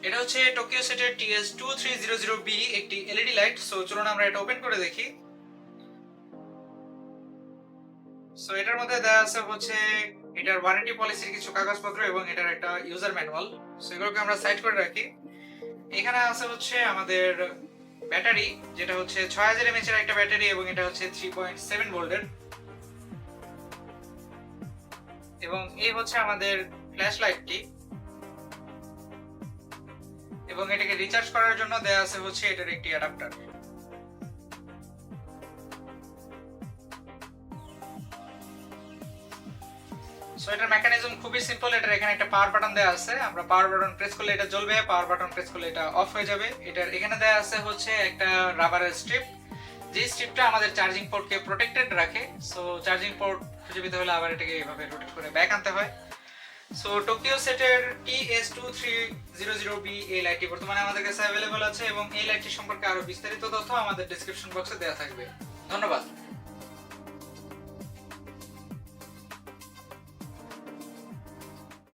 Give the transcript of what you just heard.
এটা হচ্ছে টোকিও সেটের TS2300B একটি এলইডি লাইট। সো চলুন আমরা এটা ওপেন করে দেখি। সো এটার মধ্যে দেওয়া আছে হচ্ছে এটার ওয়ারেন্টি পলিসির কিছু কাগজপত্র এবং এটার একটা ইউজার ম্যানুয়াল। সো এগুলোকে আমরা সাইড করে রাখি। এখানে আছে হচ্ছে আমাদের ব্যাটারি, যেটা হচ্ছে 6000 mAh এর একটা ব্যাটারি এবং এটা হচ্ছে 3.7 ভোল্টের। এবং এই হচ্ছে আমাদের ফ্ল্যাশ লাইটটি, এবং এটাকে রিচার্জ করার জন্য দেয়া আছে হচ্ছে এটার একটি অ্যাডাপ্টার। সো এটার মেকানিজম খুবই সিম্পল। এটার এখানে একটা পাওয়ার বাটন দেয়া আছে, আমরা পাওয়ার বাটন প্রেস করলে এটা জ্বলবে, পাওয়ার বাটন প্রেস করলে এটা অফ হয়ে যাবে। এটার এখানে দেয়া আছে হচ্ছে একটা রাবারের স্ট্রিপ, যে স্ট্রিপটা আমাদের চার্জিং পোর্টকে প্রোটেক্টেড রাখে। সো চার্জিং পোর্ট খুঁজে পেতে হলে আবার এটাকে এভাবে রোটেট করে ব্যাক আনতে হয়। সো টোকিও সেটের TS2300B এই লাইটটি বর্তমানে আমাদের কাছে অ্যাভেলেবল আছে এবং এই লাইটটি সম্পর্কে আরো বিস্তারিত তথ্য আমাদের ডেসক্রিপশন বক্সে দেওয়া থাকবে। ধন্যবাদ।